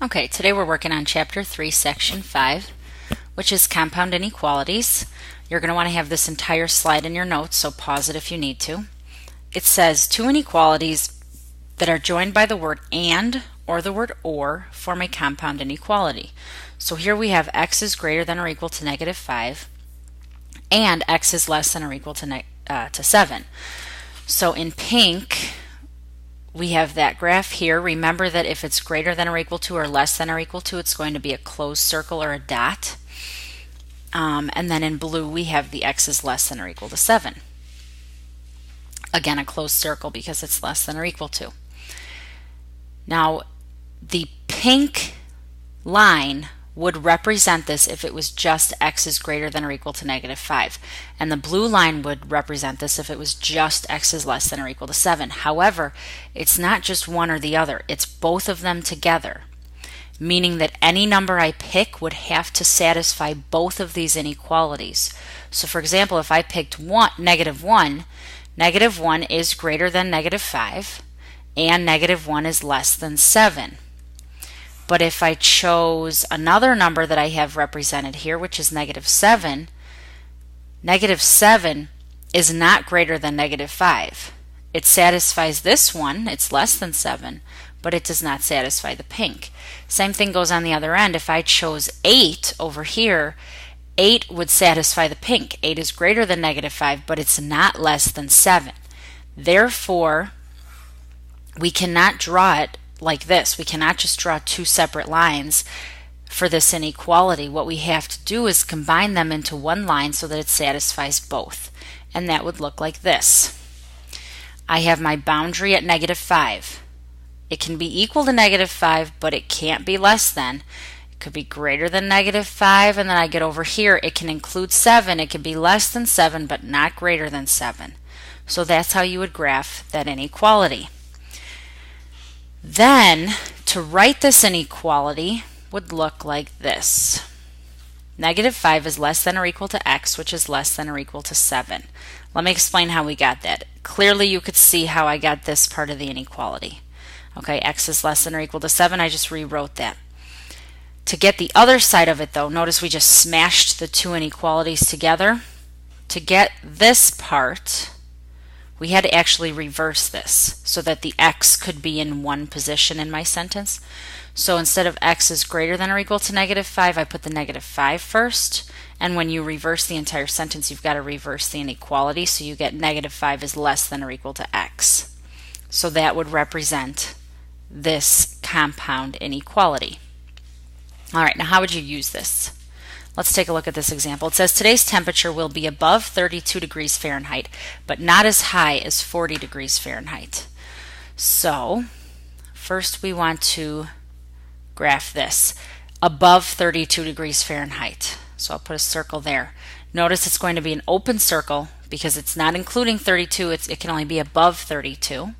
Okay, today we're working on Chapter 3, Section 5, which is Compound Inequalities. You're going to want to have this entire slide in your notes, so pause it if you need to. It says two inequalities that are joined by the word and or the word or form a compound inequality. So here we have x is greater than or equal to negative 5 and x is less than or equal to 7. So in pink, we have that graph here. Remember that if it's greater than or equal to or less than or equal to, it's going to be a closed circle or a dot. And then in blue, we have the x is less than or equal to 7. Again, a closed circle because it's less than or equal to. Now, the pink line would represent this if it was just x is greater than or equal to negative 5. And the blue line would represent this if it was just x is less than or equal to 7. However, it's not just one or the other, it's both of them together, meaning that any number I pick would have to satisfy both of these inequalities. So for example, if I picked negative 1 is greater than negative 5, and negative 1 is less than 7. But if I chose another number that I have represented here, which is negative 7 is not greater than negative 5. It satisfies this one, it's less than 7, but it does not satisfy the pink. Same thing goes on the other end. If I chose 8 over here, 8 would satisfy the pink. 8 is greater than negative 5, but it's not less than 7. Therefore, we cannot draw it like this. We cannot just draw two separate lines for this inequality. What we have to do is combine them into one line so that it satisfies both. And that would look like this. I have my boundary at negative 5. It can be equal to negative 5, but it can't be less than. It could be greater than negative 5, and then I get over here, it can include 7. It can be less than 7, but not greater than 7. So that's how you would graph that inequality. Then, to write this inequality would look like this. Negative 5 is less than or equal to x, which is less than or equal to 7. Let me explain how we got that. Clearly you could see how I got this part of the inequality. Okay, x is less than or equal to 7, I just rewrote that. To get the other side of it though, notice we just smashed the two inequalities together. To get this part, we had to actually reverse this so that the x could be in one position in my sentence. So instead of x is greater than or equal to negative 5, I put the negative 5 first. And when you reverse the entire sentence, you've got to reverse the inequality, so you get negative 5 is less than or equal to x. So that would represent this compound inequality. All right, now how would you use this? Let's take a look at this example. It says today's temperature will be above 32 degrees Fahrenheit, but not as high as 40 degrees Fahrenheit. So first we want to graph this. Above 32 degrees Fahrenheit. So I'll put a circle there. Notice it's going to be an open circle because it's not including 32. It can only be above 32.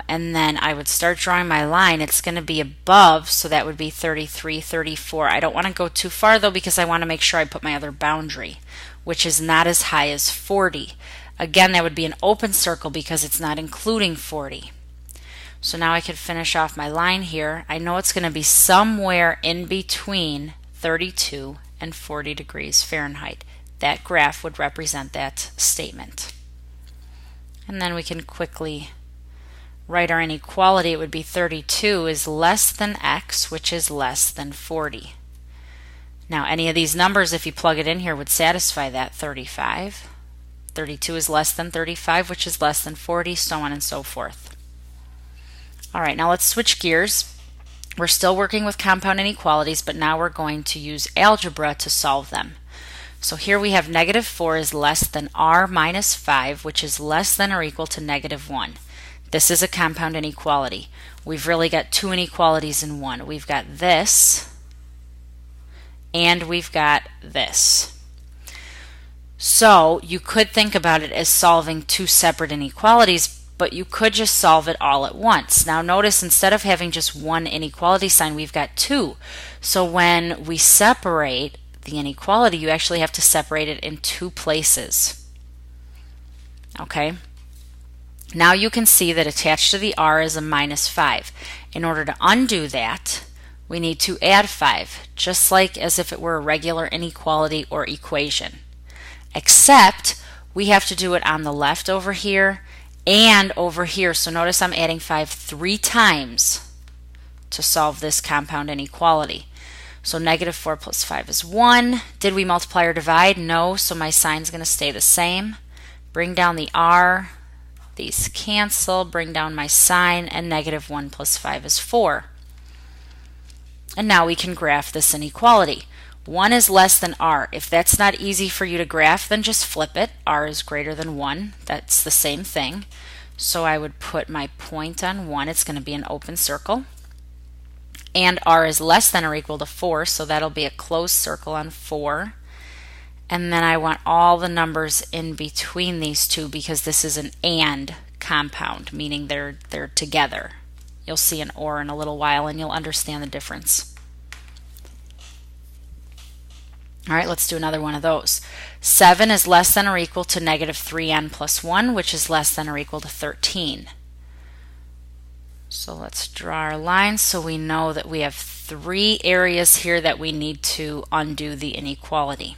And then I would start drawing my line. It's going to be above, so that would be 33, 34. I don't want to go too far though because I want to make sure I put my other boundary, which is not as high as 40. Again, that would be an open circle because it's not including 40. So now I can finish off my line here. I know it's going to be somewhere in between 32 and 40 degrees Fahrenheit. That graph would represent that statement. And then we can quickly write our inequality. It would be 32 is less than x, which is less than 40. Now any of these numbers, if you plug it in here, would satisfy that 35. 32 is less than 35, which is less than 40, so on and so forth. All right, now let's switch gears. We're still working with compound inequalities, but now we're going to use algebra to solve them. So here we have negative 4 is less than r minus 5, which is less than or equal to negative 1. This is a compound inequality. We've really got two inequalities in one. We've got this, and we've got this. So you could think about it as solving two separate inequalities, but you could just solve it all at once. Now notice instead of having just one inequality sign, we've got two. So when we separate the inequality, you actually have to separate it in two places. Okay? Now you can see that attached to the r is a minus 5. In order to undo that, we need to add 5, just like as if it were a regular inequality or equation. Except we have to do it on the left over here and over here. So notice I'm adding 5 3 times to solve this compound inequality. So negative 4 plus 5 is 1. Did we multiply or divide? No, so my sign's going to stay the same. Bring down the r. These cancel, bring down my sign, and negative 1 plus 5 is 4. And now we can graph this inequality. 1 is less than r. If that's not easy for you to graph, then just flip it. R is greater than 1. That's the same thing. So I would put my point on 1. It's going to be an open circle. And r is less than or equal to 4, so that'll be a closed circle on 4. And then I want all the numbers in between these two because this is an and compound, meaning they're together. You'll see an or in a little while and you'll understand the difference. All right, let's do another one of those. 7 is less than or equal to negative 3n plus 1, which is less than or equal to 13. So let's draw our lines so we know that we have 3 areas here that we need to undo the inequality.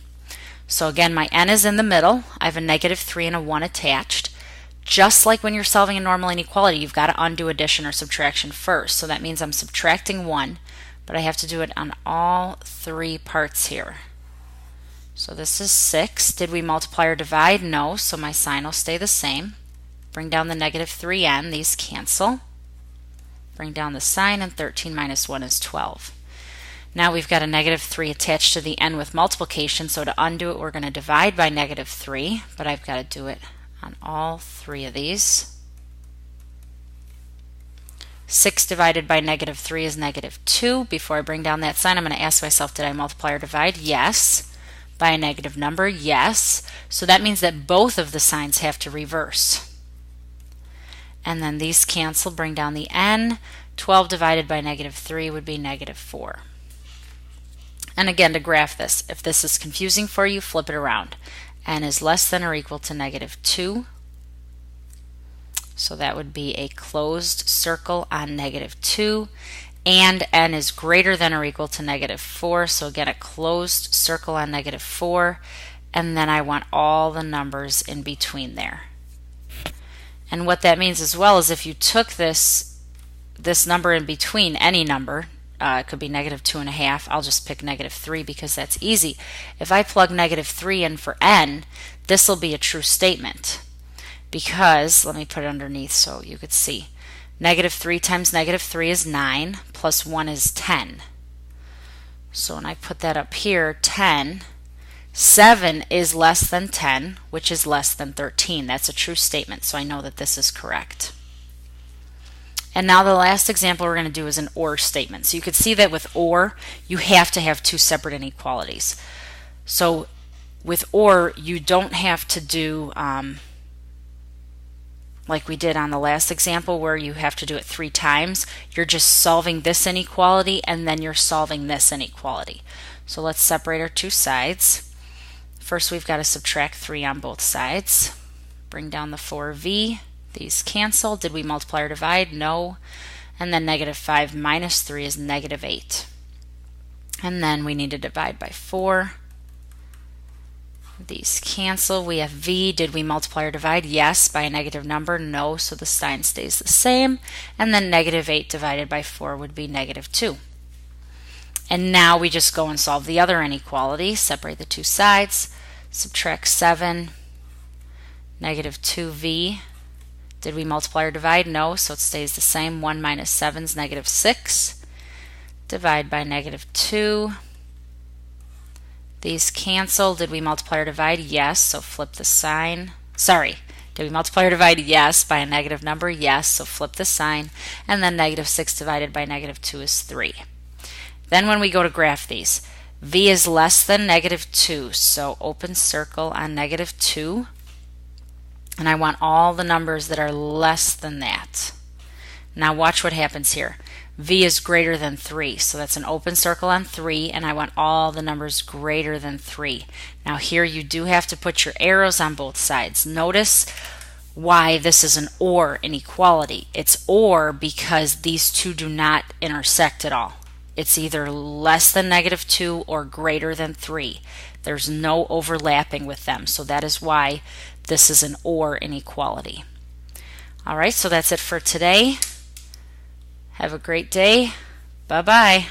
So again, my n is in the middle. I have a negative 3 and a 1 attached. Just like when you're solving a normal inequality, you've got to undo addition or subtraction first. So that means I'm subtracting 1, but I have to do it on all 3 parts here. So this is 6. Did we multiply or divide? No, so my sign will stay the same. Bring down the negative 3n. These cancel. Bring down the sign, and 13 minus 1 is 12. Now we've got a negative 3 attached to the n with multiplication, so to undo it we're going to divide by negative 3, but I've got to do it on all 3 of these. 6 divided by negative 3 is negative 2. Before I bring down that sign, I'm going to ask myself, did I multiply or divide? Yes. By a negative number? Yes. So that means that both of the signs have to reverse. And then these cancel, bring down the n. 12 divided by negative 3 would be negative 4. And again, to graph this, if this is confusing for you, flip it around. N is less than or equal to negative 2. So that would be a closed circle on negative 2. And n is greater than or equal to negative 4. So again, a closed circle on negative 4. And then I want all the numbers in between there. And what that means as well is if you took this number in between, any number, it could be negative 2.5. I'll just pick negative 3 because that's easy. If I plug negative 3 in for n, this will be a true statement. Because, let me put it underneath so you could see. Negative 3 times negative 3 is 9, plus 1 is 10. So when I put that up here, 10, 7 is less than 10, which is less than 13. That's a true statement, so I know that this is correct. And now the last example we're going to do is an OR statement. So you could see that with OR, you have to have 2 separate inequalities. So with OR, you don't have to do like we did on the last example where you have to do it 3 times. You're just solving this inequality and then you're solving this inequality. So let's separate our 2 sides. First we've got to subtract 3 on both sides. Bring down the 4v. These cancel. Did we multiply or divide? No. And then negative 5 minus 3 is negative 8. And then we need to divide by 4. These cancel. We have v. Did we multiply or divide? Yes. By a negative number? No. So the sign stays the same. And then negative 8 divided by 4 would be negative 2. And now we just go and solve the other inequality. Separate the 2 sides. Subtract 7. Negative 2v. Did we multiply or divide? No, so it stays the same. 1 minus 7 is negative 6. Divide by negative 2. These cancel. Did we multiply or divide? Yes, so flip the sign. Sorry, did we multiply or divide? Yes. By a negative number? Yes, so flip the sign. And then negative 6 divided by negative 2 is 3. Then when we go to graph these, v is less than negative 2, so open circle on negative 2. And I want all the numbers that are less than that. Now watch what happens here. V is greater than 3, so that's an open circle on 3, and I want all the numbers greater than 3. Now here you do have to put your arrows on both sides. Notice why this is an or inequality. It's or because these two do not intersect at all. It's either less than -2 or greater than 3. There's no overlapping with them, so that is why this is an or inequality. All right, so that's it for today. Have a great day. Bye-bye.